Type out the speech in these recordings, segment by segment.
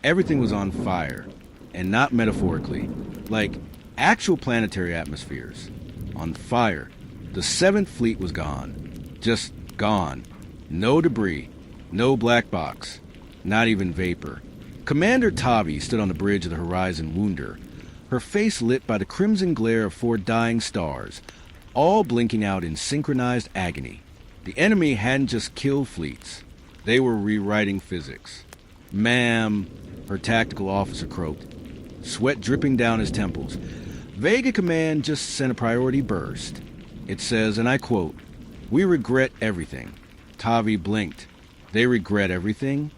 Everything was on fire, and not metaphorically, like actual planetary atmospheres. On fire. The Seventh Fleet was gone. Just gone. No debris, no black box, not even vapor. Commander Tavi stood on the bridge of the Horizon Wunder, her face lit by the crimson glare of 4 dying stars, all blinking out in synchronized agony. The enemy hadn't just killed fleets. They were rewriting physics. Ma'am, her tactical officer croaked, sweat dripping down his temples. Vega Command just sent a priority burst. It says, and I quote, "We regret everything." Tavi blinked. They regret everything?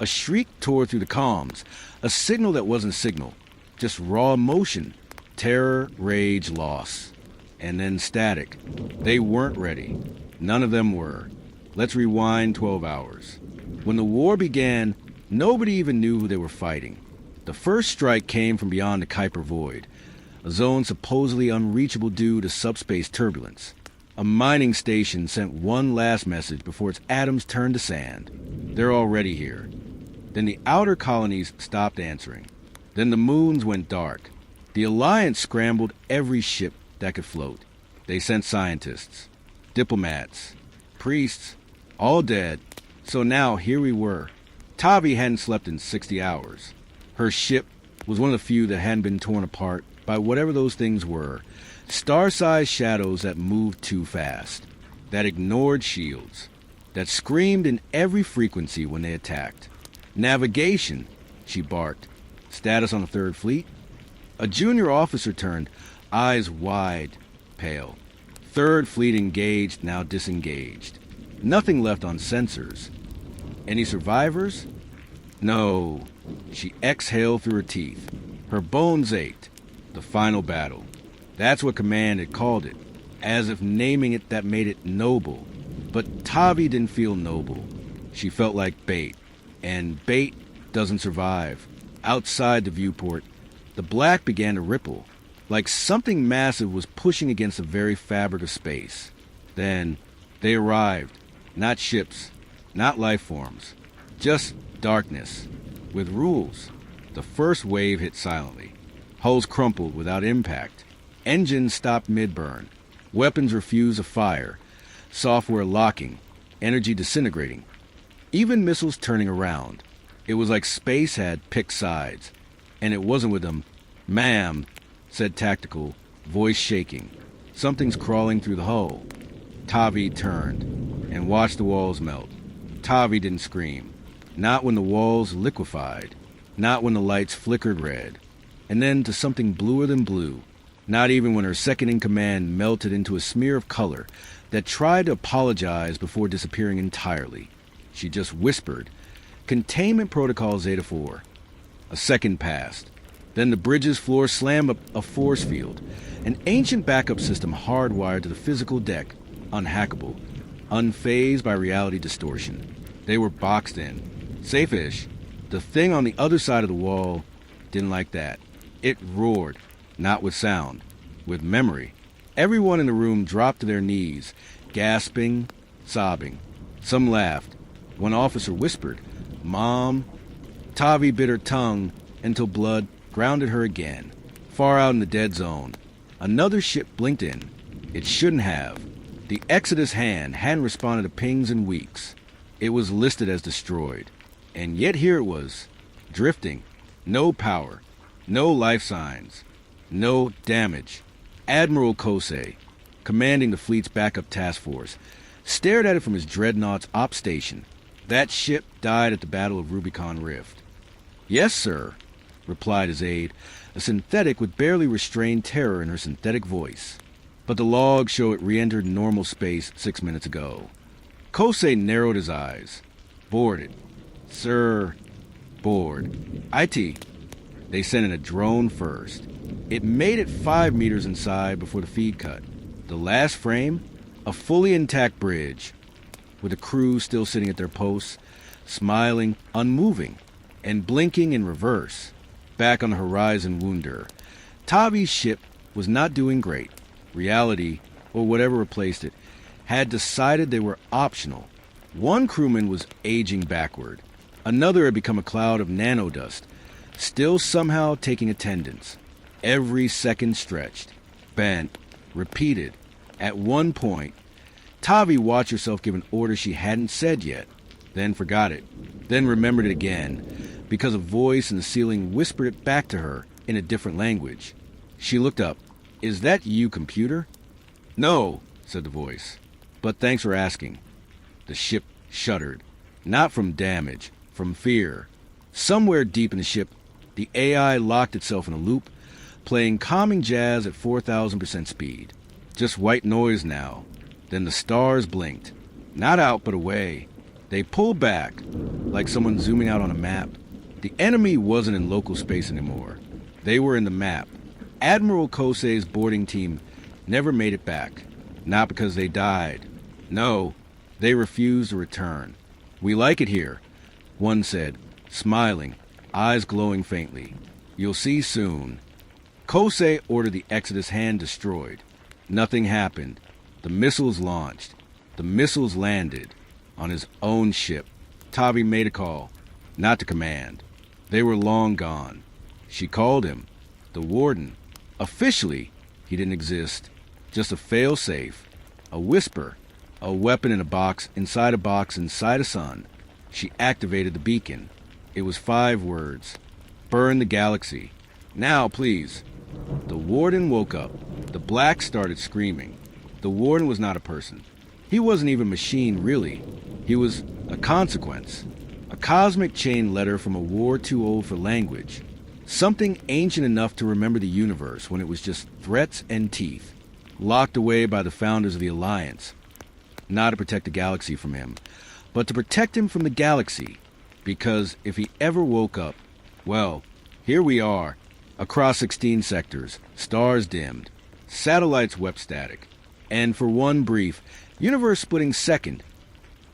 A shriek tore through the comms, a signal that wasn't signal, just raw emotion, terror, rage, loss. And then static. They weren't ready. None of them were. Let's rewind 12 hours. When the war began, nobody even knew who they were fighting. The first strike came from beyond the Kuiper Void, a zone supposedly unreachable due to subspace turbulence. A mining station sent one last message before its atoms turned to sand. They're already here. Then the outer colonies stopped answering. Then the moons went dark. The Alliance scrambled every ship that could float. They sent scientists, diplomats, priests, all dead. So now here we were. Tavi hadn't slept in 60 hours. Her ship was one of the few that hadn't been torn apart by whatever those things were. Star-sized shadows that moved too fast, that ignored shields, that screamed in every frequency when they attacked. Navigation, she barked. Status on the Third Fleet? A junior officer turned, eyes wide, pale. Third Fleet engaged, now disengaged. Nothing left on sensors. Any survivors? No. She exhaled through her teeth. Her bones ached. The final battle. That's what Command had called it, as if naming it that made it noble. But Tavi didn't feel noble. She felt like bait. And bait doesn't survive. Outside the viewport, the black began to ripple, like something massive was pushing against the very fabric of space. Then they arrived. Not ships, not life forms, just darkness, with rules. The first wave hit silently. Hulls crumpled without impact. Engines stopped mid-burn. Weapons refused to fire. Software locking. Energy disintegrating. Even missiles turning around. It was like space had picked sides. And it wasn't with them. "Ma'am," said Tactical, voice shaking. "Something's crawling through the hull." Tavi turned and watched the walls melt. Tavi didn't scream. Not when the walls liquefied. Not when the lights flickered red. And then to something bluer than blue. Not even when her second-in-command melted into a smear of color that tried to apologize before disappearing entirely. She just whispered, "Containment Protocol Zeta-4." A second passed. Then the bridge's floor slammed up a force field, an ancient backup system hardwired to the physical deck, unhackable, unfazed by reality distortion. They were boxed in. Safe-ish. The thing on the other side of the wall didn't like that. It roared. Not with sound, with memory. Everyone in the room dropped to their knees, gasping, sobbing. Some laughed. One officer whispered, "Mom." Tavi bit her tongue until blood grounded her again. Far out in the dead zone, another ship blinked in. It shouldn't have. The Exodus hand hadn't responded to pings in weeks. It was listed as destroyed. And yet here it was, drifting. No power, no life signs. No damage. Admiral Kosei, commanding the fleet's backup task force, stared at it from his dreadnought's op station. That ship died at the Battle of Rubicon Rift. "Yes, sir," replied his aide, a synthetic with barely restrained terror in her synthetic voice. But the logs show it re-entered normal space 6 minutes ago. Kosei narrowed his eyes. "Boarded. Sir, board. IT. They sent in a drone first. It made it 5 meters inside before the feed cut. The last frame, a fully intact bridge, with the crew still sitting at their posts, smiling, unmoving, and blinking in reverse. Back on the Horizon Wunder, Tavi's ship was not doing great. Reality, or whatever replaced it, had decided they were optional. One crewman was aging backward. Another had become a cloud of nanodust, still somehow taking attendance. Every second stretched, bent, repeated. At one point, Tavi watched herself give an order she hadn't said yet, then forgot it, then remembered it again, because a voice in the ceiling whispered it back to her in a different language. She looked up. "Is that you, computer?" "No," said the voice, "but thanks for asking." The ship shuddered, not from damage, from fear. Somewhere deep in the ship, the AI locked itself in a loop, playing calming jazz at 4,000% speed. Just white noise now. Then the stars blinked. Not out, but away. They pulled back, like someone zooming out on a map. The enemy wasn't in local space anymore. They were in the map. Admiral Kosei's boarding team never made it back. Not because they died. No, they refused to return. "We like it here," one said, smiling, eyes glowing faintly. "You'll see soon." Kosei ordered the Exodus hand destroyed. Nothing happened. The missiles launched. The missiles landed. On his own ship. Tavi made a call. Not to command. They were long gone. She called him. The warden. Officially, he didn't exist. Just a fail-safe. A whisper. A weapon in a box inside a sun. She activated the beacon. It was 5 words. "Burn the galaxy. Now, please." The warden woke up. The black started screaming. The warden was not a person. He wasn't even a machine, really. He was a consequence. A cosmic chain letter from a war too old for language. Something ancient enough to remember the universe when it was just threats and teeth. Locked away by the founders of the Alliance. Not to protect the galaxy from him, but to protect him from the galaxy. Because if he ever woke up, well, here we are. Across 16 sectors, stars dimmed. Satellites wept static. And for one brief, universe splitting second,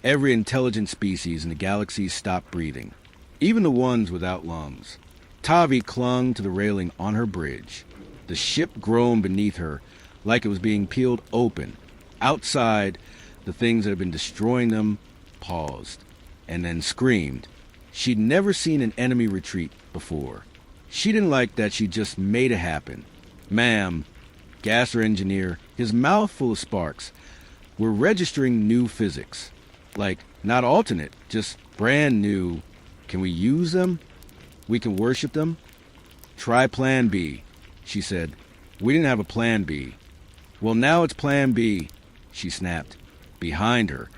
every intelligent species in the galaxy stopped breathing, even the ones without lungs. Tavi clung to the railing on her bridge. The ship groaned beneath her like it was being peeled open. Outside, the things that had been destroying them paused, and then screamed. She'd never seen an enemy retreat before. She didn't like that she just made it happen. "Ma'am," gasser engineer, his mouth full of sparks, "we're registering new physics. Like, not alternate, just brand new. Can we use them? We can worship them? Try plan B," she said. "We didn't have a plan B." "Well, now it's plan B," she snapped. Behind her,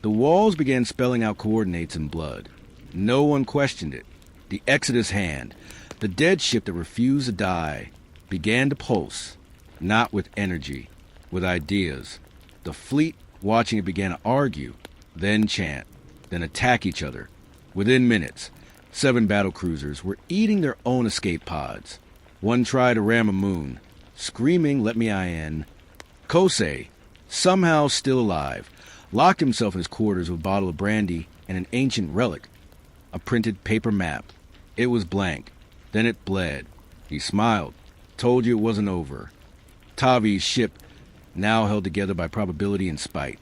the walls began spelling out coordinates in blood. No one questioned it. The Exodus hand, the dead ship that refused to die, began to pulse. Not with energy, with ideas. The fleet, watching it, began to argue, then chant, then attack each other. Within minutes, 7 battlecruisers were eating their own escape pods. One tried to ram a moon, screaming, "Let me in." Kosei, somehow still alive, locked himself in his quarters with a bottle of brandy and an ancient relic, a printed paper map. It was blank. Then it bled. He smiled. Told you it wasn't over. Tavi's ship, now held together by probability and spite,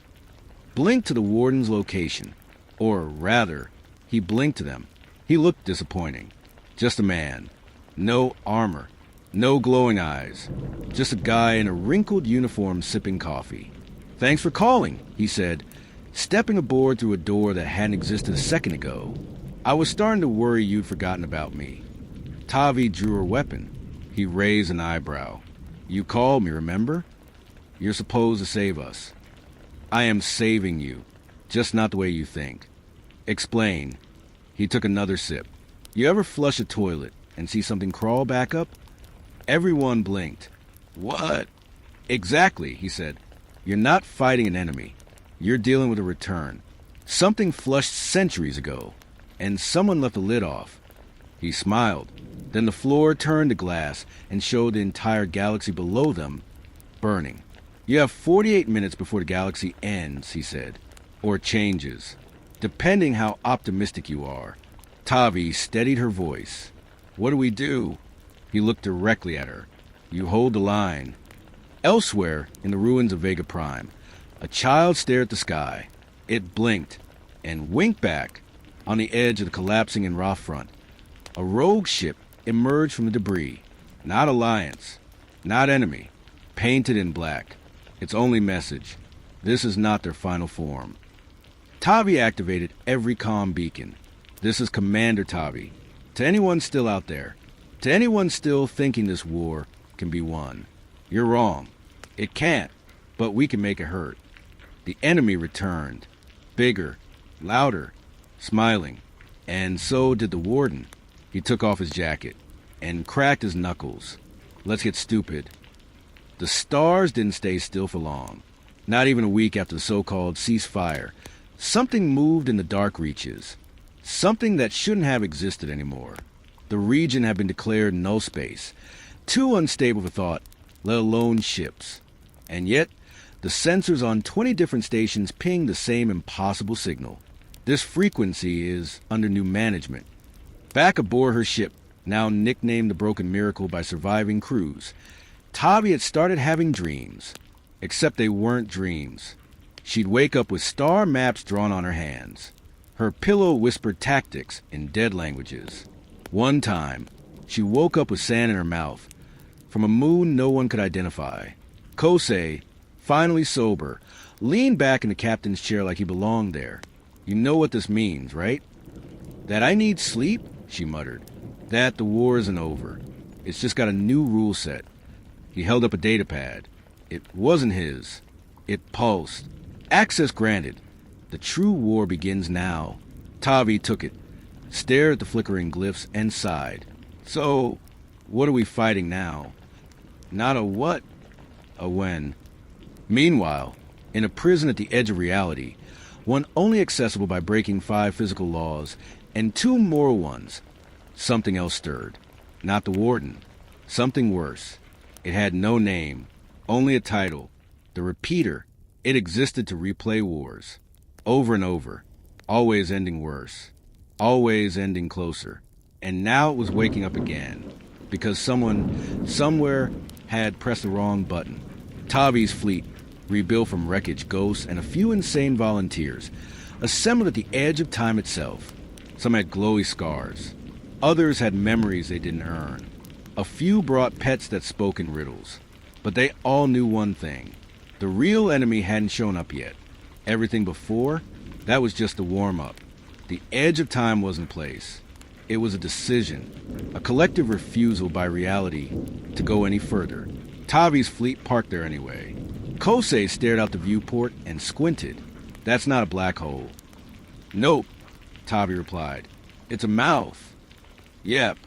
blinked to the warden's location. Or rather, he blinked to them. He looked disappointing. Just a man. No armor. No glowing eyes. Just a guy in a wrinkled uniform sipping coffee. "Thanks for calling," he said, stepping aboard through a door that hadn't existed a second ago. "I was starting to worry you'd forgotten about me." Tavi drew her weapon. He raised an eyebrow. "You called me, remember? You're supposed to save us." "I am saving you, just not the way you think." "Explain." He took another sip. "You ever flush a toilet and see something crawl back up?" Everyone blinked. "What?" "Exactly," he said. "You're not fighting an enemy. You're dealing with a return. Something flushed centuries ago, and someone left the lid off." He smiled. Then the floor turned to glass and showed the entire galaxy below them, burning. "You have 48 minutes before the galaxy ends," he said. "Or changes. Depending how optimistic you are." Tavi steadied her voice. "What do we do?" He looked directly at her. "You hold the line." Elsewhere, in the ruins of Vega Prime, a child stared at the sky. It blinked and winked back. on the edge of the collapsing Enroth front. A rogue ship emerged from the debris. Not alliance, not enemy, painted in black. Its only message: this is not their final form. Tavi activated every comm beacon. This is Commander Tavi. To anyone still out there, to anyone still thinking this war can be won, you're wrong. It can't, but we can make it hurt. The enemy returned, bigger, louder, smiling, and so did the warden. He took off his jacket and cracked his knuckles. Let's get stupid. The stars didn't stay still for long. Not even a week after the so-called ceasefire, something moved in the dark reaches. Something that shouldn't have existed anymore. The region had been declared null space, too unstable for thought, let alone ships. And yet, the sensors on 20 different stations pinged the same impossible signal. This frequency is under new management. Back aboard her ship, now nicknamed the Broken Miracle by surviving crews, Tavi had started having dreams. Except they weren't dreams. She'd wake up with star maps drawn on her hands. Her pillow whispered tactics in dead languages. One time, she woke up with sand in her mouth, from a moon no one could identify. Kosei, finally sober, leaned back in the captain's chair like he belonged there. You know what this means, right? That I need sleep, she muttered. That the war isn't over. It's just got a new rule set. He held up a datapad. It wasn't his. It pulsed. Access granted. The true war begins now. Tavi took it, stared at the flickering glyphs, and sighed. So, what are we fighting now? Not a what, a when. Meanwhile, in a prison at the edge of reality, one only accessible by breaking 5 physical laws and 2 moral ones, something else stirred. Not the warden. Something worse. It had no name, only a title. The Repeater. It existed to replay wars. Over and over. Always ending worse. Always ending closer. And now it was waking up again. Because someone, somewhere, had pressed the wrong button. Tavi's fleet, rebuilt from wreckage, ghosts, and a few insane volunteers, assembled at the edge of time itself. Some had glowy scars. Others had memories they didn't earn. A few brought pets that spoke in riddles. But they all knew one thing. The real enemy hadn't shown up yet. Everything before, that was just the warm-up. The edge of time was in place. It was a decision, a collective refusal by reality to go any further. Tavi's fleet parked there anyway. Kosei stared out the viewport and squinted. That's not a black hole. Nope, Tavi replied. It's a mouth. Yep.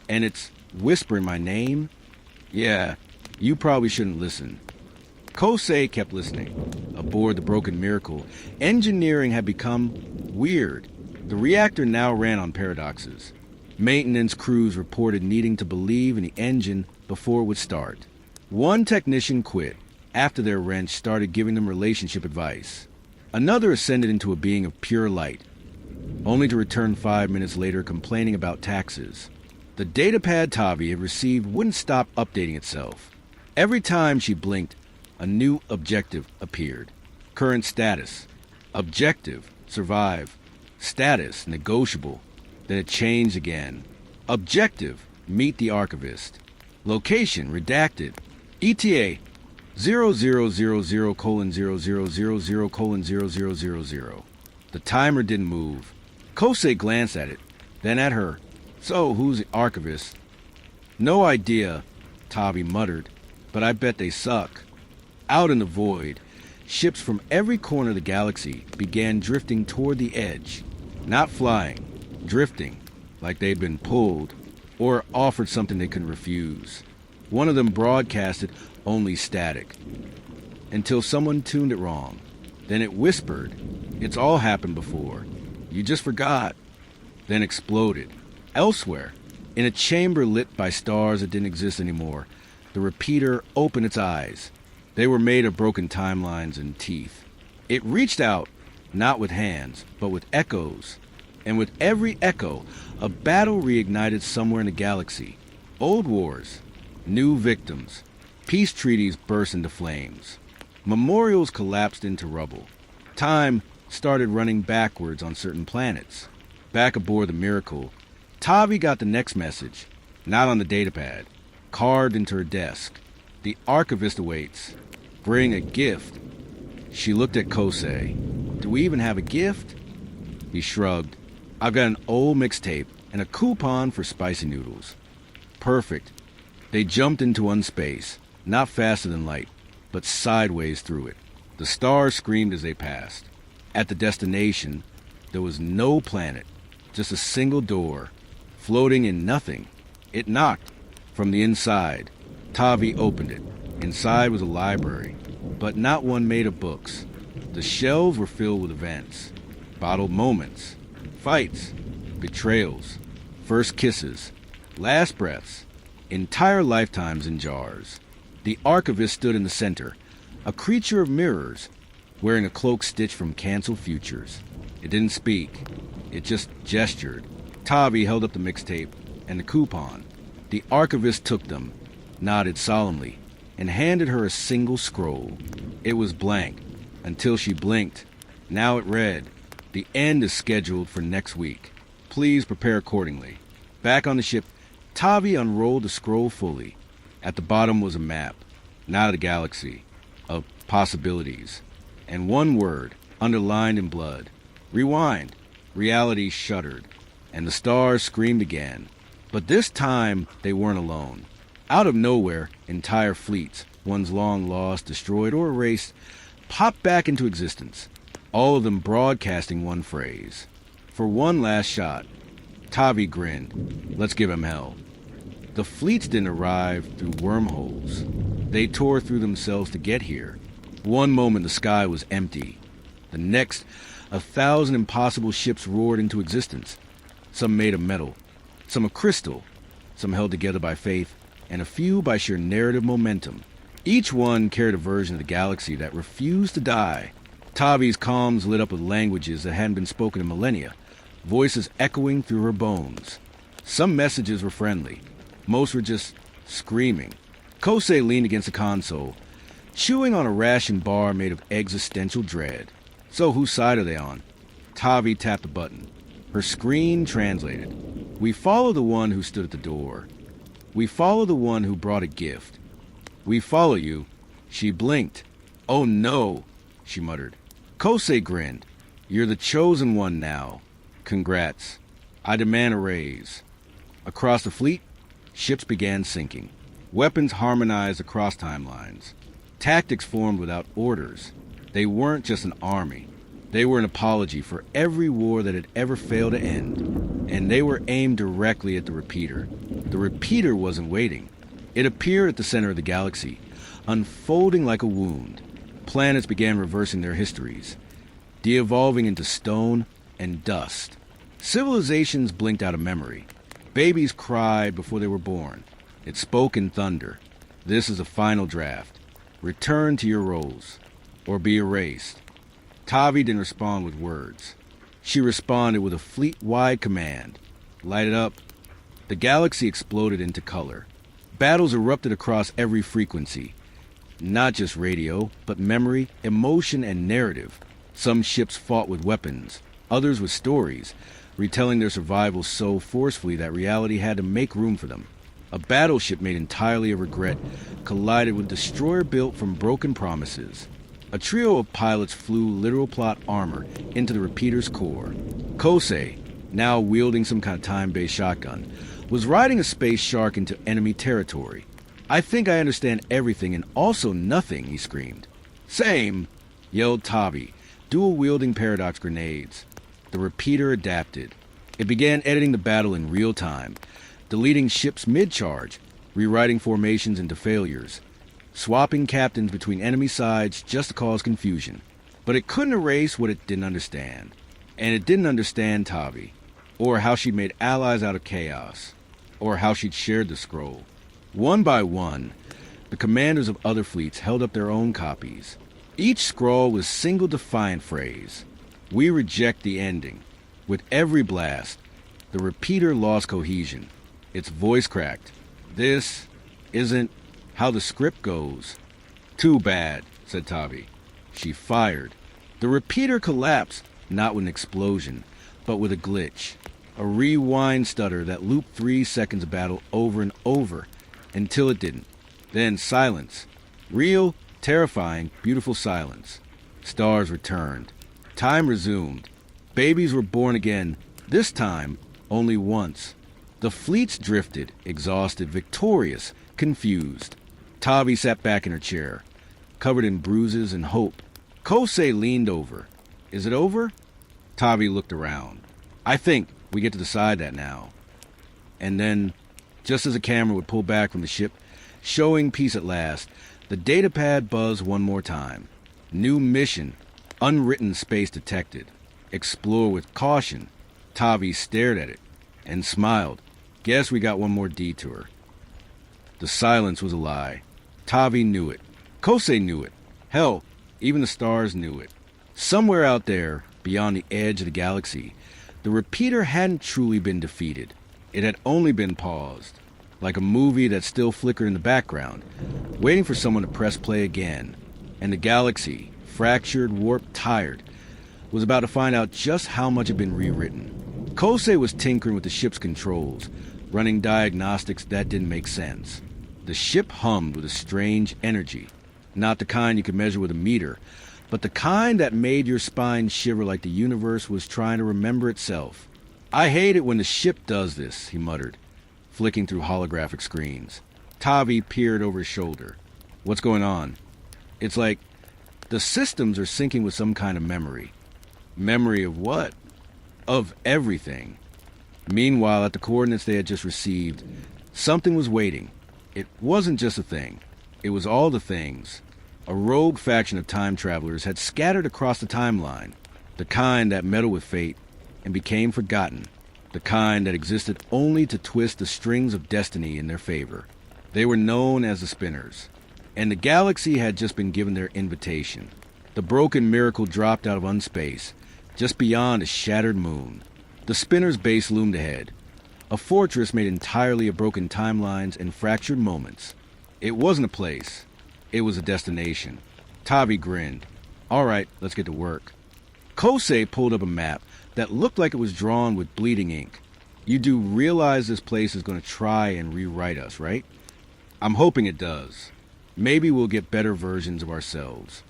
And it's whispering my name? Yeah, you probably shouldn't listen. Kosei kept listening. Aboard the Broken Miracle, engineering had become weird. The reactor now ran on paradoxes. Maintenance crews reported needing to believe in the engine before it would start. One technician quit after their wrench started giving them relationship advice. Another ascended into a being of pure light, only to return 5 minutes later complaining about taxes. The datapad Tavi had received wouldn't stop updating itself. Every time she blinked, a new objective appeared. Current status. Objective. Survive. Status. Negotiable. Then it changed again. Objective. Meet the archivist. Location. Redacted. ETA 0000:0000:0000. The timer didn't move. Kosei glanced at it, then at her. So, who's the archivist? No idea, Tavi muttered, but I bet they suck. Out in the void, ships from every corner of the galaxy began drifting toward the edge. Not flying, drifting, like they'd been pulled, or offered something they couldn't refuse. One of them broadcasted only static, until someone tuned it wrong. Then it whispered, "It's all happened before. You just forgot." Then exploded. Elsewhere, in a chamber lit by stars that didn't exist anymore, the Repeater opened its eyes. They were made of broken timelines and teeth. It reached out, not with hands, but with echoes. And with every echo, a battle reignited somewhere in the galaxy. Old wars, new victims. Peace treaties burst into flames. Memorials collapsed into rubble. Time started running backwards on certain planets. Back aboard the Miracle, Tavi got the next message, not on the datapad, carved into her desk. The archivist awaits. Bring a gift. She looked at Kosei. Do we even have a gift? He shrugged. I've got an old mixtape and a coupon for spicy noodles. Perfect. They jumped into one space, not faster than light, but sideways through it. The stars screamed as they passed. At the destination, there was no planet, just a single door, floating in nothing. It knocked. From the inside, Tavi opened it. Inside was a library, but not one made of books. The shelves were filled with events, bottled moments, fights, betrayals, first kisses, last breaths, entire lifetimes in jars. The archivist stood in the center, a creature of mirrors, wearing a cloak stitched from canceled futures. It didn't speak. It just gestured. Tavi held up the mixtape and the coupon. The archivist took them, nodded solemnly, and handed her a single scroll. It was blank, until she blinked. Now it read, "The end is scheduled for next week. Please prepare accordingly." Back on the ship, Tavi unrolled the scroll fully. At the bottom was a map, not of the galaxy, of possibilities. And one word, underlined in blood. Rewind. Reality shuddered, and the stars screamed again. But this time, they weren't alone. Out of nowhere, entire fleets, ones long lost, destroyed, or erased, popped back into existence, all of them broadcasting one phrase. For one last shot. Tavi grinned. Let's give him hell. The fleets didn't arrive through wormholes. They tore through themselves to get here. One moment the sky was empty. The next, 1,000 impossible ships roared into existence. Some made of metal, some of crystal, some held together by faith, and a few by sheer narrative momentum. Each one carried a version of the galaxy that refused to die. Tavi's comms lit up with languages that hadn't been spoken in millennia, voices echoing through her bones. Some messages were friendly. Most were just screaming. Kosei leaned against the console, chewing on a ration bar made of existential dread. So whose side are they on? Tavi tapped the button. Her screen translated. We follow the one who stood at the door. We follow the one who brought a gift. We follow you. She blinked. Oh no, she muttered. Kosei grinned. You're the chosen one now. Congrats. I demand a raise. Across the fleet, ships began sinking. Weapons harmonized across timelines. Tactics formed without orders. They weren't just an army. They were an apology for every war that had ever failed to end. And they were aimed directly at the repeater. The repeater wasn't waiting. It appeared at the center of the galaxy, unfolding like a wound. Planets began reversing their histories, de-evolving into stone and dust. Civilizations blinked out of memory. Babies cried before they were born. It spoke in thunder. This is a final draft. Return to your roles, or be erased. Tavi didn't respond with words. She responded with a fleet-wide command. Light it up. The galaxy exploded into color. Battles erupted across every frequency. Not just radio, but memory, emotion, and narrative. Some ships fought with weapons, others with stories, retelling their survival so forcefully that reality had to make room for them. A battleship made entirely of regret collided with a destroyer built from broken promises. A trio of pilots flew literal plot armor into the repeater's core. Kosei, now wielding some kind of time-based shotgun, was riding a space shark into enemy territory. I think I understand everything and also nothing, he screamed. Same, yelled Tavi, dual-wielding paradox grenades. The repeater adapted. It began editing the battle in real time, deleting ships mid-charge, rewriting formations into failures, swapping captains between enemy sides just to cause confusion. But it couldn't erase what it didn't understand. And it didn't understand Tavi, or how she'd made allies out of chaos, or how she'd shared the scroll. One by one, the commanders of other fleets held up their own copies. Each scroll was a single defiant phrase. We reject the ending. With every blast, the repeater lost cohesion. Its voice cracked. This isn't how the script goes. Too bad, said Tavi. She fired. The repeater collapsed, not with an explosion, but with a glitch. A rewind stutter that looped 3 seconds of battle over and over until it didn't. Then silence. Real, terrifying, beautiful silence. Stars returned. Time resumed. Babies were born again, this time only once. The fleets drifted, exhausted, victorious, confused. Tavi sat back in her chair, covered in bruises and hope. Kosei leaned over. Is it over? Tavi looked around. I think we get to decide that now. And then, just as the camera would pull back from the ship, showing peace at last, the datapad buzzed one more time. New mission. Unwritten space detected. Explore with caution. Tavi stared at it and smiled. Guess we got one more detour. The silence was a lie. Tavi knew it. Kosei knew it. Hell, even the stars knew it. Somewhere out there, beyond the edge of the galaxy, the repeater hadn't truly been defeated. It had only been paused, like a movie that still flickered in the background, waiting for someone to press play again. And the galaxy, fractured, warped, tired, was about to find out just how much had been rewritten. Kosei was tinkering with the ship's controls, running diagnostics that didn't make sense. The ship hummed with a strange energy, not the kind you could measure with a meter, but the kind that made your spine shiver like the universe was trying to remember itself. I hate it when the ship does this, he muttered, flicking through holographic screens. Tavi peered over his shoulder. What's going on? It's like the systems are syncing with some kind of memory. Memory of what? Of everything. Meanwhile, at the coordinates they had just received, something was waiting. It wasn't just a thing. It was all the things. A rogue faction of time travelers had scattered across the timeline, the kind that meddled with fate and became forgotten, the kind that existed only to twist the strings of destiny in their favor. They were known as the Spinners, and the galaxy had just been given their invitation. The broken miracle dropped out of unspace, just beyond a shattered moon. The Spinners' base loomed ahead, a fortress made entirely of broken timelines and fractured moments. It wasn't a place. It was a destination. Tavi grinned. All right, let's get to work. Kosei pulled up a map that looked like it was drawn with bleeding ink. You do realize this place is going to try and rewrite us, right? I'm hoping it does. Maybe we'll get better versions of ourselves.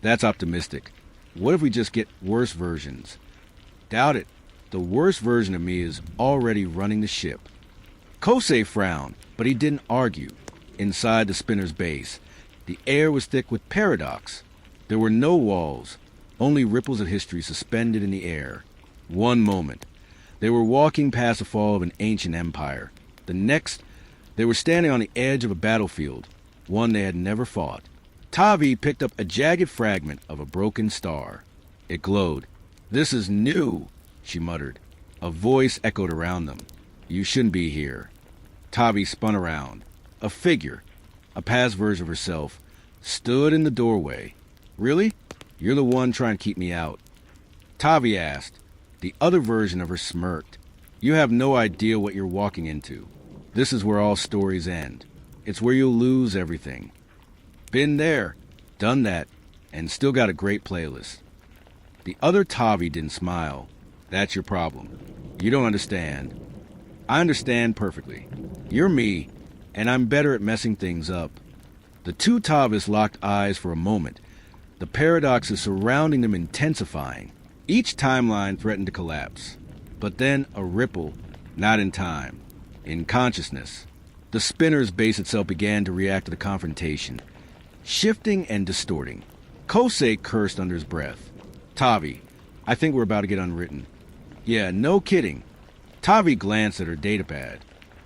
That's optimistic. What if we just get worse versions? Doubt it. The worst version of me is already running the ship. Kosei frowned, but he didn't argue. Inside the spinner's base, the air was thick with paradox. There were no walls, only ripples of history suspended in the air. One moment, they were walking past the fall of an ancient empire. The next, they were standing on the edge of a battlefield, one they had never fought. Tavi picked up a jagged fragment of a broken star. It glowed. This is new, she muttered. A voice echoed around them. You shouldn't be here. Tavi spun around. A figure, a past version of herself, stood in the doorway. Really? You're the one trying to keep me out. Tavi asked. The other version of her smirked. You have no idea what you're walking into. This is where all stories end. It's where you'll lose everything. Been there, done that, and still got a great playlist. The other Tavi didn't smile. That's your problem. You don't understand. I understand perfectly. You're me, and I'm better at messing things up. The two Tavis locked eyes for a moment, the paradoxes surrounding them intensifying. Each timeline threatened to collapse. But then a ripple, not in time, in consciousness. The spinner's base itself began to react to the confrontation, shifting and distorting. Kosei cursed under his breath. Tavi, I think we're about to get unwritten. Yeah, no kidding. Tavi glanced at her datapad.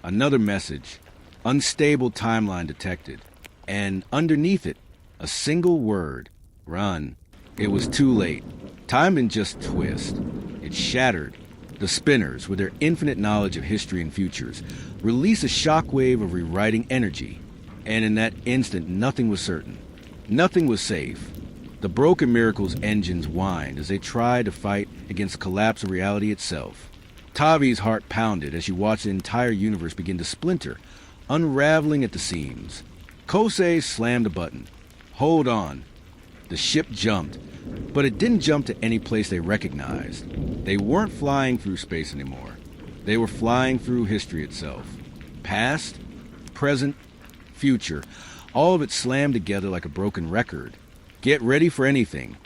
Another message. Unstable timeline detected. And underneath it, a single word. Run. It was too late. Time didn't just twist. It shattered. The spinners, with their infinite knowledge of history and futures, released a shockwave of rewriting energy. And in that instant, nothing was certain. Nothing was safe. The broken miracle's engines whined as they tried to fight against the collapse of reality itself. Tavi's heart pounded as she watched the entire universe begin to splinter, unraveling at the seams. Kosei slammed a button. Hold on. The ship jumped, but it didn't jump to any place they recognized. They weren't flying through space anymore. They were flying through history itself. Past, present, future, all of it slammed together like a broken record. "Get ready for anything,"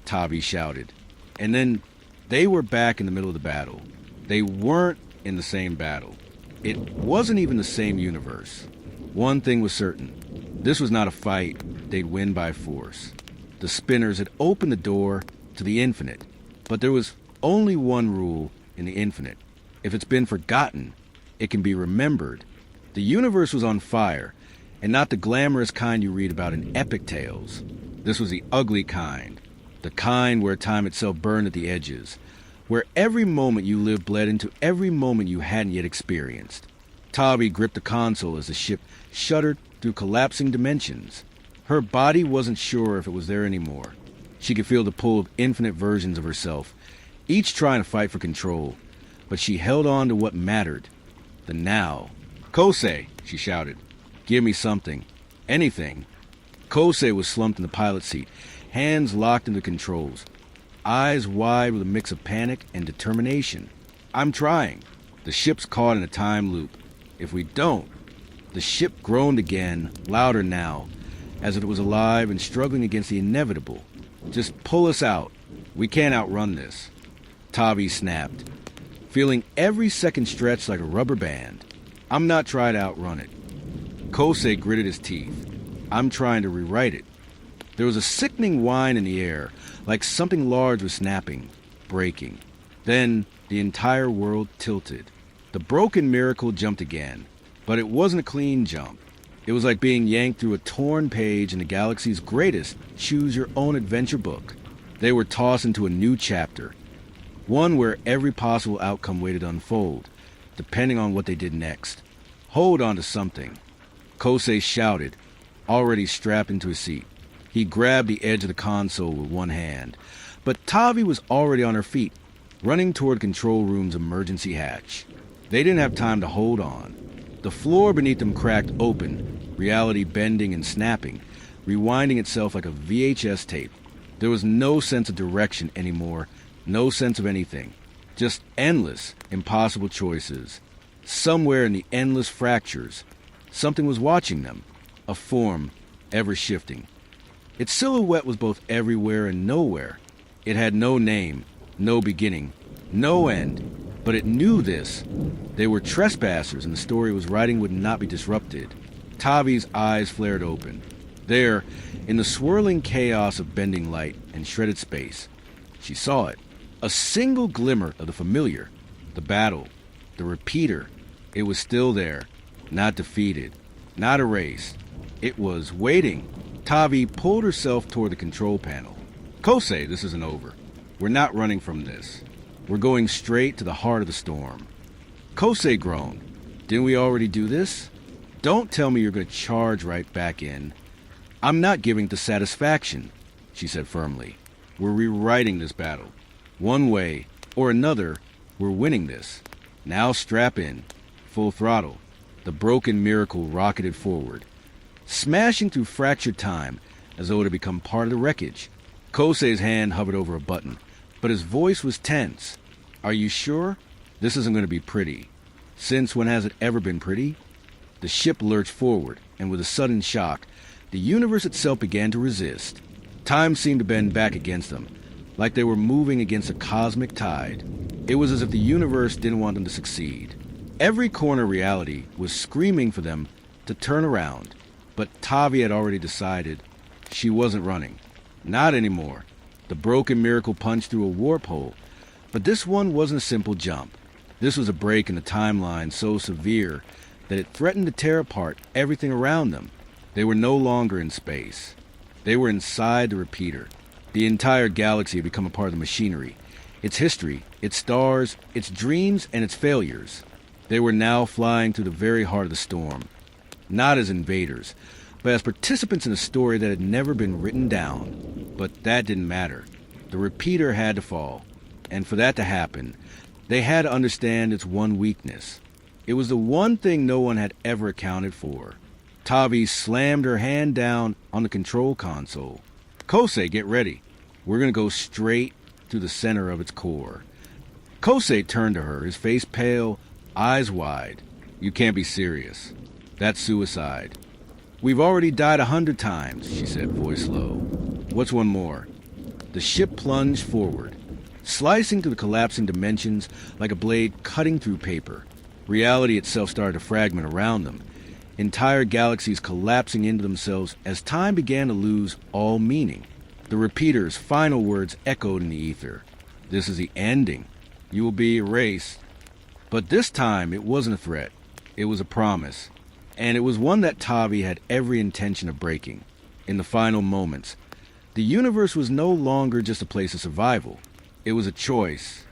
Tavi shouted. And then they were back in the middle of the battle. They weren't in the same battle. It wasn't even the same universe. One thing was certain. This was not a fight they'd win by force. The spinners had opened the door to the infinite. But there was only one rule in the infinite. If it's been forgotten, it can be remembered. The universe was on fire, and not the glamorous kind you read about in epic tales. This was the ugly kind. The kind where time itself burned at the edges, where every moment you lived bled into every moment you hadn't yet experienced. Tavi gripped the console as the ship shuddered through collapsing dimensions. Her body wasn't sure if it was there anymore. She could feel the pull of infinite versions of herself, each trying to fight for control. But she held on to what mattered. The now. "Kosei," she shouted. "Give me something. Anything." Kosei was slumped in the pilot seat, hands locked in the controls, eyes wide with a mix of panic and determination. "I'm trying." The ship's caught in a time loop. "If we don't..." The ship groaned again, louder now, as if it was alive and struggling against the inevitable. "Just pull us out. We can't outrun this." Tavi snapped, feeling every second stretch like a rubber band. "I'm not trying to outrun it." Kosei gritted his teeth. "I'm trying to rewrite it." There was a sickening whine in the air, like something large was snapping, breaking. Then the entire world tilted. The broken miracle jumped again, but it wasn't a clean jump. It was like being yanked through a torn page in the galaxy's greatest choose-your-own-adventure book. They were tossed into a new chapter, one where every possible outcome waited to unfold, depending on what they did next. "Hold on to something," Kosei shouted, already strapped into his seat. He grabbed the edge of the console with one hand, but Tavi was already on her feet, running toward the control room's emergency hatch. They didn't have time to hold on. The floor beneath them cracked open, reality bending and snapping, rewinding itself like a VHS tape. There was no sense of direction anymore, no sense of anything. Just endless, impossible choices. Somewhere in the endless fractures, something was watching them, a form, ever shifting. Its silhouette was both everywhere and nowhere. It had no name, no beginning, no end, but it knew this. They were trespassers, and the story it was writing would not be disrupted. Tavi's eyes flared open. There, in the swirling chaos of bending light and shredded space, she saw it. A single glimmer of the familiar, the battle, the repeater. It was still there, not defeated, not erased. It was waiting. Tavi pulled herself toward the control panel. "Kosei, this isn't over. We're not running from this. We're going straight to the heart of the storm." Kosei groaned. "Didn't we already do this? Don't tell me you're going to charge right back in." "I'm not giving to satisfaction," she said firmly. "We're rewriting this battle. One way or another, we're winning this. Now strap in. Full throttle." The broken miracle rocketed forward, smashing through fractured time as though it had become part of the wreckage. Kosei's hand hovered over a button, but his voice was tense. "Are you sure? This isn't going to be pretty." "Since when has it ever been pretty?" The ship lurched forward, and with a sudden shock, the universe itself began to resist. Time seemed to bend back against them, like they were moving against a cosmic tide. It was as if the universe didn't want them to succeed. Every corner of reality was screaming for them to turn around, but Tavi had already decided she wasn't running. Not anymore. The broken miracle punched through a warp hole, but this one wasn't a simple jump. This was a break in the timeline so severe that it threatened to tear apart everything around them. They were no longer in space. They were inside the repeater. The entire galaxy had become a part of the machinery. Its history, its stars, its dreams, and its failures. They were now flying through the very heart of the storm. Not as invaders, but as participants in a story that had never been written down. But that didn't matter. The repeater had to fall. And for that to happen, they had to understand its one weakness. It was the one thing no one had ever accounted for. Tavi slammed her hand down on the control console. "Kosei, get ready. We're going to go straight through the center of its core." Kosei turned to her, his face pale, eyes wide. You can't be serious. That's suicide. We've already died 100 times, she said, voice low. What's one more? The ship plunged forward, slicing through the collapsing dimensions like a blade cutting through paper. Reality itself started to fragment around them, entire galaxies collapsing into themselves as time began to lose all meaning. The repeater's final words echoed in the ether. This is the ending. You will be erased. But this time it wasn't a threat. It was a promise. And it was one that Tavi had every intention of breaking. In the final moments, the universe was no longer just a place of survival. It was a choice.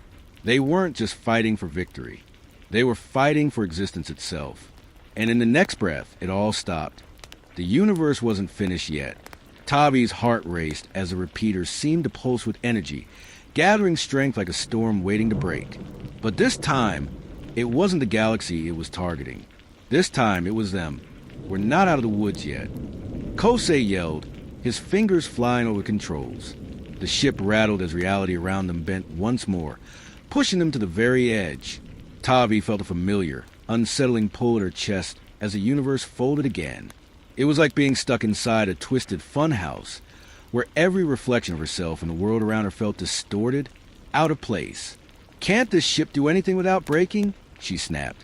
They weren't just fighting for victory. They were fighting for existence itself. And in the next breath, it all stopped. The universe wasn't finished yet. Tavi's heart raced as the repeater seemed to pulse with energy, gathering strength like a storm waiting to break. But this time, it wasn't the galaxy it was targeting. This time, it was them. We're not out of the woods yet. Kosei yelled, his fingers flying over controls. The ship rattled as reality around them bent once more, pushing them to the very edge. Tavi felt a familiar, unsettling pull at her chest as the universe folded again. It was like being stuck inside a twisted funhouse, where every reflection of herself and the world around her felt distorted, out of place. Can't this ship do anything without breaking? She snapped,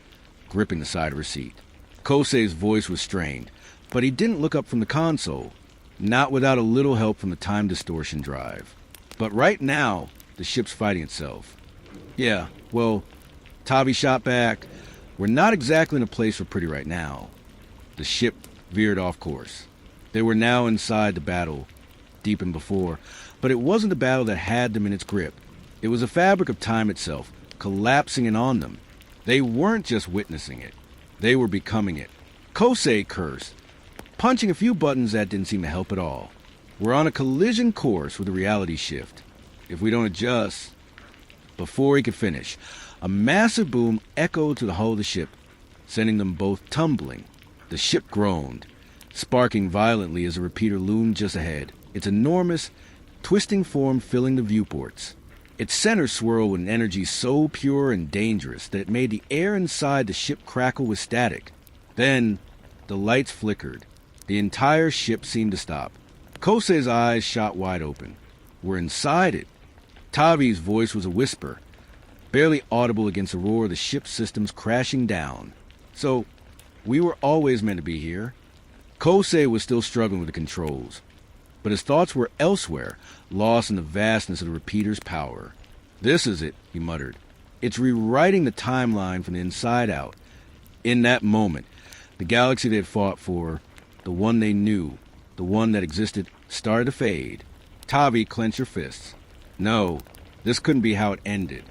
gripping the side of her seat. Kosei's voice was strained, but he didn't look up from the console, not without a little help from the time distortion drive. But right now, the ship's fighting itself. Yeah, well, Tavi shot back. We're not exactly in a place for pretty right now. The ship veered off course. They were now inside the battle, deepened before, but it wasn't the battle that had them in its grip. It was a fabric of time itself, collapsing in on them. They weren't just witnessing it. They were becoming it. Kosei cursed, punching a few buttons that didn't seem to help at all. We're on a collision course with a reality shift. If we don't adjust... Before he could finish, a massive boom echoed to the hull of the ship, sending them both tumbling. The ship groaned, sparking violently as a repeater loomed just ahead, its enormous, twisting form filling the viewports. Its center swirled with an energy so pure and dangerous that it made the air inside the ship crackle with static. Then, the lights flickered. The entire ship seemed to stop. Kosei's eyes shot wide open. We're inside it. Tavi's voice was a whisper, barely audible against the roar of the ship's systems crashing down. So, we were always meant to be here. Kosei was still struggling with the controls, but his thoughts were elsewhere, lost in the vastness of the repeater's power. This is it, he muttered. It's rewriting the timeline from the inside out. In that moment, the galaxy they had fought for, the one they knew, the one that existed, started to fade. Tavi clenched her fists. No, this couldn't be how it ended.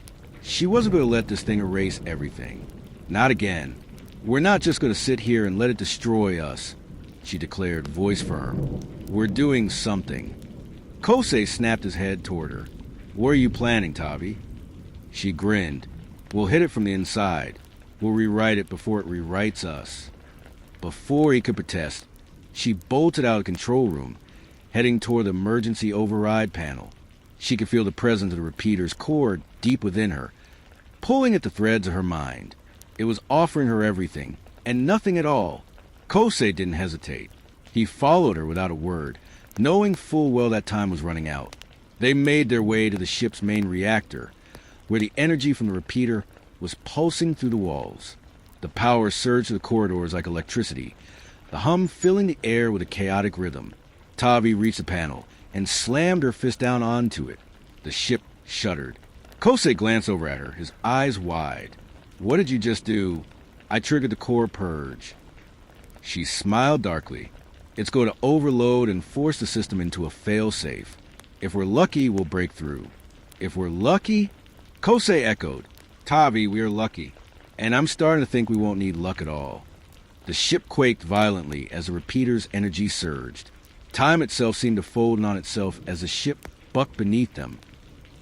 She wasn't going to let this thing erase everything. Not again. We're not just going to sit here and let it destroy us, she declared, voice firm. We're doing something. Kosei snapped his head toward her. What are you planning, Tavi? She grinned. We'll hit it from the inside. We'll rewrite it before it rewrites us. Before he could protest, she bolted out of the control room, heading toward the emergency override panel. She could feel the presence of the repeater's core deep within her, pulling at the threads of her mind. It was offering her everything, and nothing at all. Kosei didn't hesitate. He followed her without a word, knowing full well that time was running out. They made their way to the ship's main reactor, where the energy from the repeater was pulsing through the walls. The power surged through the corridors like electricity, the hum filling the air with a chaotic rhythm. Tavi reached the panel and slammed her fist down onto it. The ship shuddered. Kosei glanced over at her, his eyes wide. What did you just do? I triggered the core purge. She smiled darkly. It's going to overload and force the system into a fail-safe. If we're lucky, we'll break through. If we're lucky? Kosei echoed. Tavi, we are lucky. And I'm starting to think we won't need luck at all. The ship quaked violently as the repeater's energy surged. Time itself seemed to fold in on itself as the ship bucked beneath them,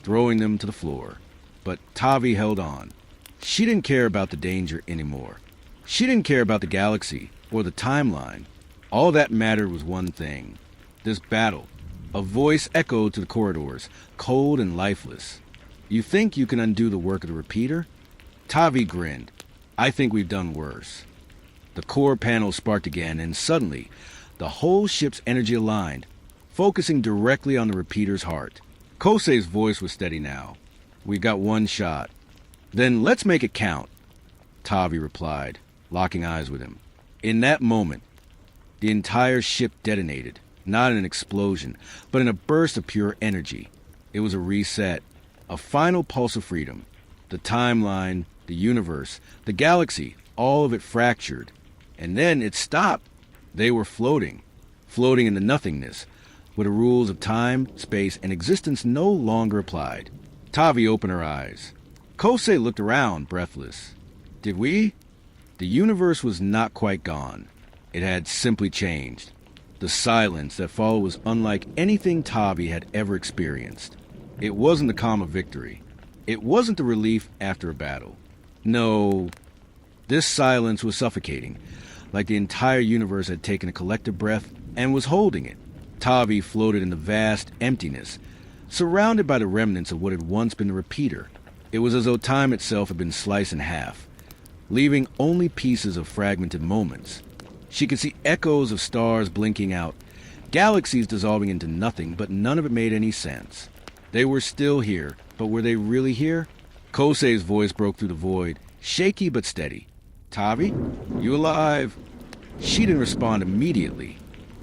throwing them to the floor. But Tavi held on. She didn't care about the danger anymore. She didn't care about the galaxy or the timeline. All that mattered was one thing. This battle. A voice echoed to the corridors, cold and lifeless. You think you can undo the work of the repeater? Tavi grinned. I think we've done worse. The core panel sparked again, and suddenly, the whole ship's energy aligned, focusing directly on the repeater's heart. Kosei's voice was steady now. We've got one shot. Then let's make it count, Tavi replied, locking eyes with him. In that moment, the entire ship detonated, not in an explosion, but in a burst of pure energy. It was a reset, a final pulse of freedom. The timeline, the universe, the galaxy, all of it fractured. And then it stopped. They were floating in the nothingness, where the rules of time, space, and existence no longer applied. Tavi opened her eyes. Kosei looked around, breathless. Did we? The universe was not quite gone. It had simply changed. The silence that followed was unlike anything Tavi had ever experienced. It wasn't the calm of victory. It wasn't the relief after a battle. No, this silence was suffocating, like the entire universe had taken a collective breath and was holding it. Tavi floated in the vast emptiness, surrounded by the remnants of what had once been the repeater. It was as though time itself had been sliced in half, leaving only pieces of fragmented moments. She could see echoes of stars blinking out, galaxies dissolving into nothing, but none of it made any sense. They were still here, but were they really here? Kosei's voice broke through the void, shaky but steady. Tavi, you alive? She didn't respond immediately.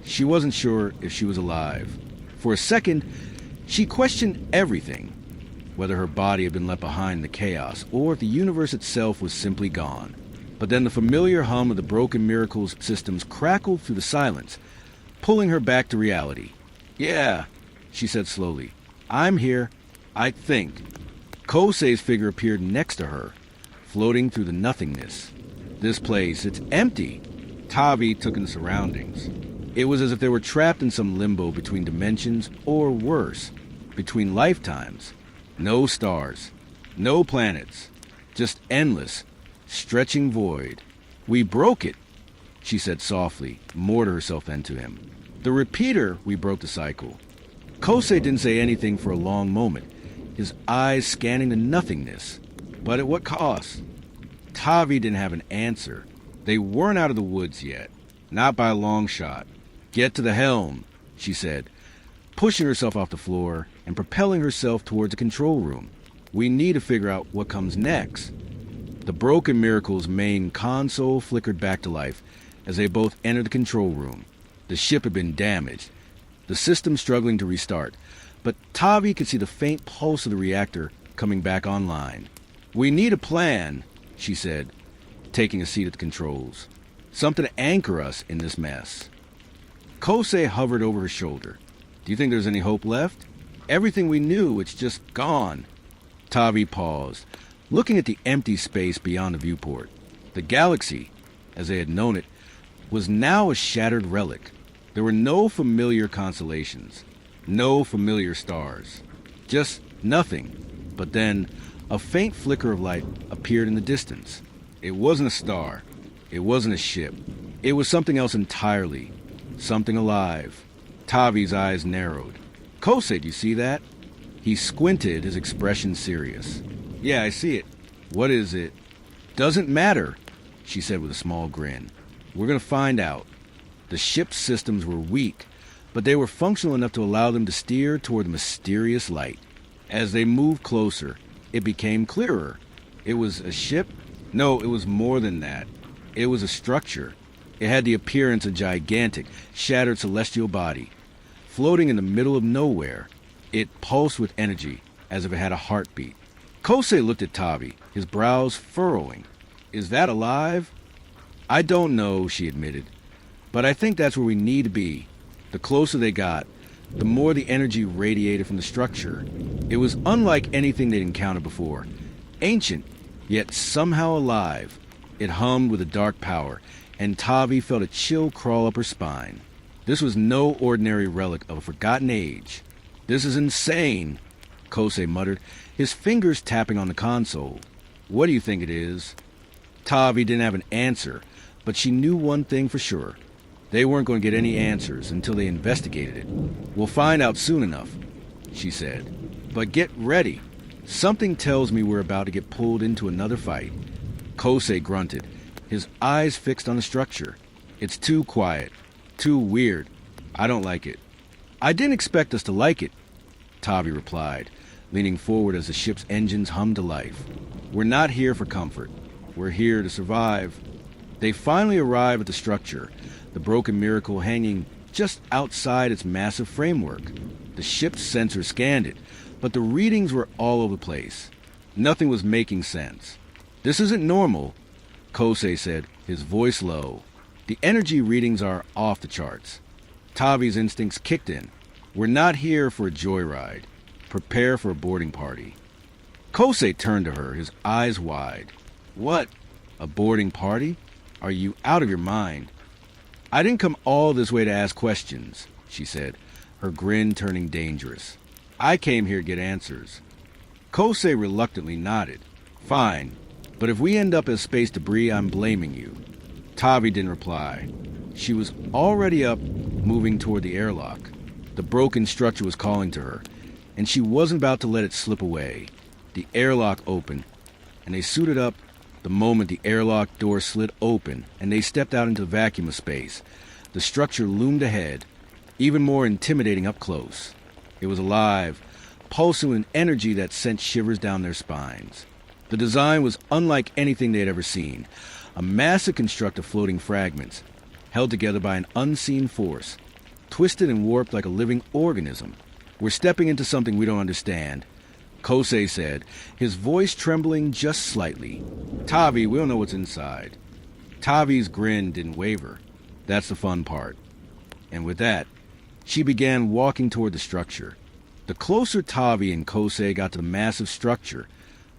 She wasn't sure if she was alive. For a second, she questioned everything, whether her body had been left behind in the chaos, or if the universe itself was simply gone. But then the familiar hum of the broken miracles systems crackled through the silence, pulling her back to reality. Yeah, she said slowly. I'm here, I think. Kosei's figure appeared next to her, floating through the nothingness. This place, it's empty. Tavi took in the surroundings. It was as if they were trapped in some limbo between dimensions, or worse, between lifetimes. No stars, no planets, just endless, stretching void. We broke it, she said softly, more to herself than to him. The repeater, we broke the cycle. Kosei didn't say anything for a long moment, his eyes scanning the nothingness. But at what cost? Tavi didn't have an answer. They weren't out of the woods yet, not by a long shot. Get to the helm, she said, pushing herself off the floor and propelling herself towards the control room. We need to figure out what comes next. The broken miracle's main console flickered back to life as they both entered the control room. The ship had been damaged, the system struggling to restart, but Tavi could see the faint pulse of the reactor coming back online. We need a plan, she said, taking a seat at the controls. Something to anchor us in this mess. Kosei hovered over her shoulder. Do you think there's any hope left? Everything we knew, it's just gone. Tavi paused, looking at the empty space beyond the viewport. The galaxy, as they had known it, was now a shattered relic. There were no familiar constellations, no familiar stars. Just nothing. But then, a faint flicker of light appeared in the distance. It wasn't a star. It wasn't a ship. It was something else entirely. Something alive. Tavi's eyes narrowed. Kosei, do you see that? He squinted, his expression serious. Yeah, I see it. What is it? Doesn't matter, she said with a small grin. We're going to find out. The ship's systems were weak, but they were functional enough to allow them to steer toward the mysterious light. As they moved closer, it became clearer. It was a ship? No, it was more than that. It was a structure. It had the appearance of a gigantic, shattered celestial body. Floating in the middle of nowhere, it pulsed with energy, as if it had a heartbeat. Kosei looked at Tavi, his brows furrowing. Is that alive? I don't know, she admitted. But I think that's where we need to be. The closer they got, the more the energy radiated from the structure. It was unlike anything they'd encountered before. Ancient, yet somehow alive. It hummed with a dark power, and Tavi felt a chill crawl up her spine. This was no ordinary relic of a forgotten age. This is insane, Kosei muttered, his fingers tapping on the console. What do you think it is? Tavi didn't have an answer, but she knew one thing for sure. They weren't going to get any answers until they investigated it. We'll find out soon enough, she said. But get ready. Something tells me we're about to get pulled into another fight. Kosei grunted, his eyes fixed on the structure. It's too quiet. Too weird. I don't like it. I didn't expect us to like it, Tavi replied, leaning forward as the ship's engines hummed to life. We're not here for comfort. We're here to survive. They finally arrive at the structure, the broken miracle hanging just outside its massive framework. The ship's sensors scanned it, but the readings were all over the place. Nothing was making sense. This isn't normal, Kosei said, his voice low. The energy readings are off the charts. Tavi's instincts kicked in. We're not here for a joyride. Prepare for a boarding party. Kosei turned to her, his eyes wide. What? A boarding party? Are you out of your mind? I didn't come all this way to ask questions, she said, her grin turning dangerous. I came here to get answers. Kosei reluctantly nodded. Fine, but if we end up as space debris, I'm blaming you. Tavi didn't reply. She was already up, moving toward the airlock. The broken structure was calling to her, and she wasn't about to let it slip away. The airlock opened, and they suited up the moment the airlock door slid open and they stepped out into the vacuum of space. The structure loomed ahead, even more intimidating up close. It was alive, pulsing with an energy that sent shivers down their spines. The design was unlike anything they had ever seen, a massive construct of floating fragments, held together by an unseen force, twisted and warped like a living organism. We're stepping into something we don't understand, Kosei said, his voice trembling just slightly. Tavi, we don't know what's inside. Tavi's grin didn't waver. That's the fun part. And with that, she began walking toward the structure. The closer Tavi and Kosei got to the massive structure,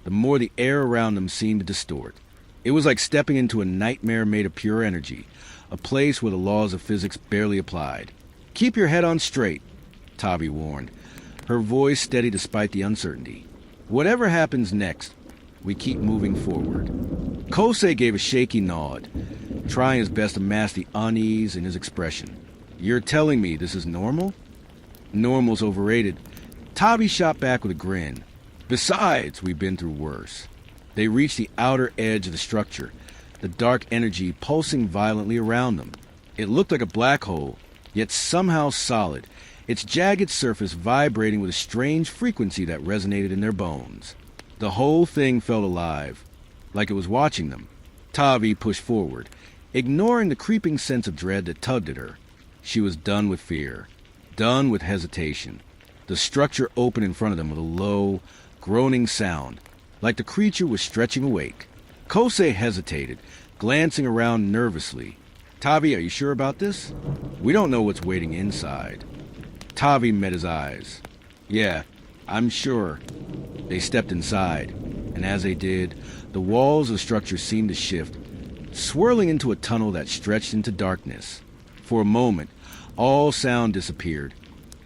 the more the air around them seemed to distort. It was like stepping into a nightmare made of pure energy, a place where the laws of physics barely applied. Keep your head on straight, Tavi warned, her voice steady despite the uncertainty. Whatever happens next, we keep moving forward. Kosei gave a shaky nod, trying his best to mask the unease in his expression. You're telling me this is normal? Normal's overrated. Tavi shot back with a grin. Besides, we've been through worse. They reached the outer edge of the structure, the dark energy pulsing violently around them. It looked like a black hole, yet somehow solid, its jagged surface vibrating with a strange frequency that resonated in their bones. The whole thing felt alive, like it was watching them. Tavi pushed forward, ignoring the creeping sense of dread that tugged at her. She was done with fear, done with hesitation. The structure opened in front of them with a low, groaning sound, like the creature was stretching awake. Kosei hesitated, glancing around nervously. Tavi, are you sure about this? We don't know what's waiting inside. Tavi met his eyes. Yeah, I'm sure. They stepped inside, and as they did, the walls of the structure seemed to shift, swirling into a tunnel that stretched into darkness. For a moment, all sound disappeared,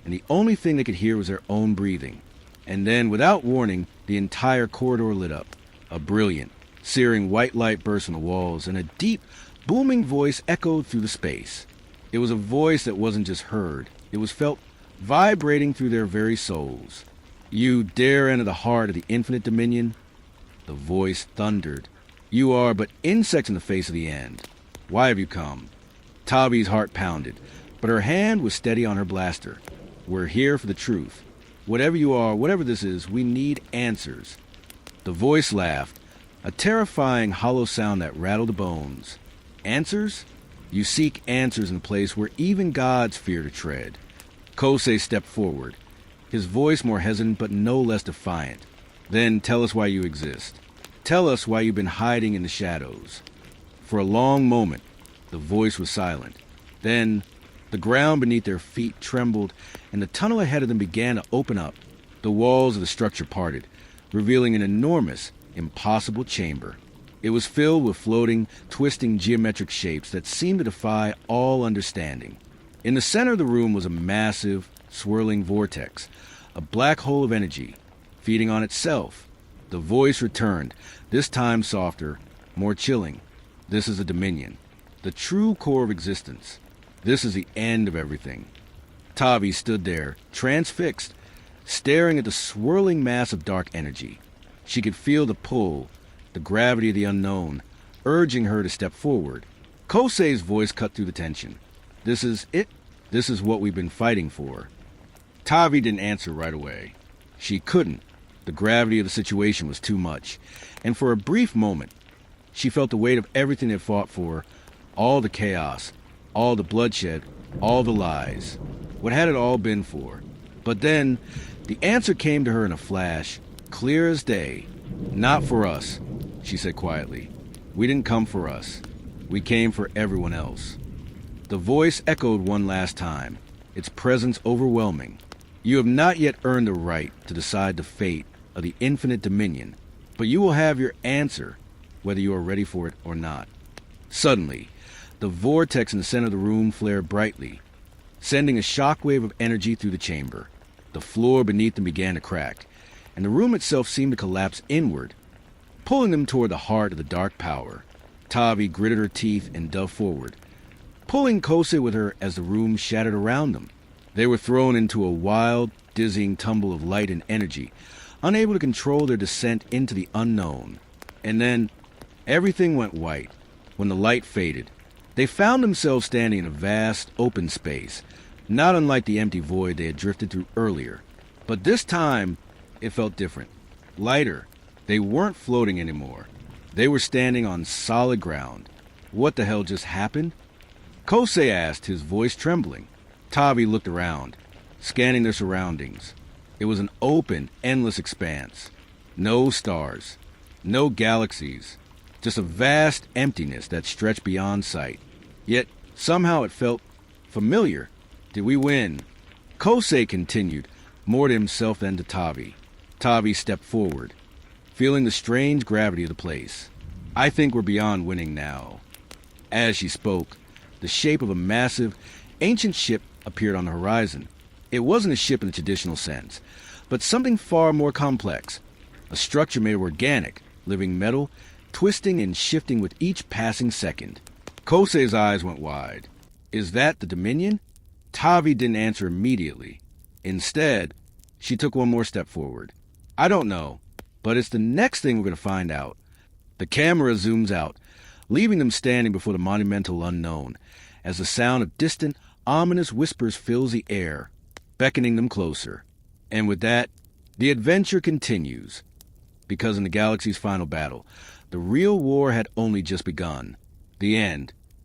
and the only thing they could hear was their own breathing. And then, without warning, the entire corridor lit up. A brilliant, searing white light burst on the walls, and a deep, booming voice echoed through the space. It was a voice that wasn't just heard. It was felt vibrating through their very souls. You dare enter the heart of the infinite dominion? The voice thundered. You are but insects in the face of the end. Why have you come? Tavi's heart pounded, but her hand was steady on her blaster. We're here for the truth. Whatever you are, whatever this is, we need answers. The voice laughed, a terrifying hollow sound that rattled the bones. Answers? You seek answers in a place where even gods fear to tread. Kosei stepped forward, his voice more hesitant but no less defiant. Then tell us why you exist. Tell us why you've been hiding in the shadows. For a long moment, the voice was silent. Then, the ground beneath their feet trembled, and the tunnel ahead of them began to open up. The walls of the structure parted, revealing an enormous, impossible chamber. It was filled with floating, twisting geometric shapes that seemed to defy all understanding. In the center of the room was a massive, swirling vortex, a black hole of energy, feeding on itself. The voice returned, this time softer, more chilling. This is a dominion, the true core of existence. This is the end of everything. Tavi stood there, transfixed, staring at the swirling mass of dark energy. She could feel the pull, the gravity of the unknown, urging her to step forward. Kosei's voice cut through the tension. This is it. This is what we've been fighting for. Tavi didn't answer right away. She couldn't. The gravity of the situation was too much. And for a brief moment, she felt the weight of everything they fought for, all the chaos, all the bloodshed, all the lies. What had it all been for? But then, the answer came to her in a flash, clear as day. Not for us, she said quietly. We didn't come for us. We came for everyone else. The voice echoed one last time, its presence overwhelming. You have not yet earned the right to decide the fate of the infinite dominion, but you will have your answer, whether you are ready for it or not. Suddenly, the vortex in the center of the room flared brightly, sending a shockwave of energy through the chamber. The floor beneath them began to crack, and the room itself seemed to collapse inward, pulling them toward the heart of the dark power. Tavi gritted her teeth and dove forward, pulling Kosei with her as the room shattered around them. They were thrown into a wild, dizzying tumble of light and energy, unable to control their descent into the unknown. And then, everything went white. When the light faded, they found themselves standing in a vast, open space, not unlike the empty void they had drifted through earlier. But this time, it felt different. Lighter. They weren't floating anymore. They were standing on solid ground. What the hell just happened? Kosei asked, his voice trembling. Tavi looked around, scanning their surroundings. It was an open, endless expanse. No stars, no galaxies, just a vast emptiness that stretched beyond sight. Yet, somehow it felt familiar. Did we win? Kosei continued, more to himself than to Tavi. Tavi stepped forward, feeling the strange gravity of the place. I think we're beyond winning now. As she spoke, the shape of a massive, ancient ship appeared on the horizon. It wasn't a ship in the traditional sense, but something far more complex. A structure made of organic, living metal, twisting and shifting with each passing second. Kosei's eyes went wide. Is that the Dominion? Tavi didn't answer immediately. Instead, she took one more step forward. I don't know, but it's the next thing we're going to find out. The camera zooms out, leaving them standing before the monumental unknown, as the sound of distant, ominous whispers fills the air, beckoning them closer. And with that, the adventure continues. Because in the galaxy's final battle, the real war had only just begun. The end.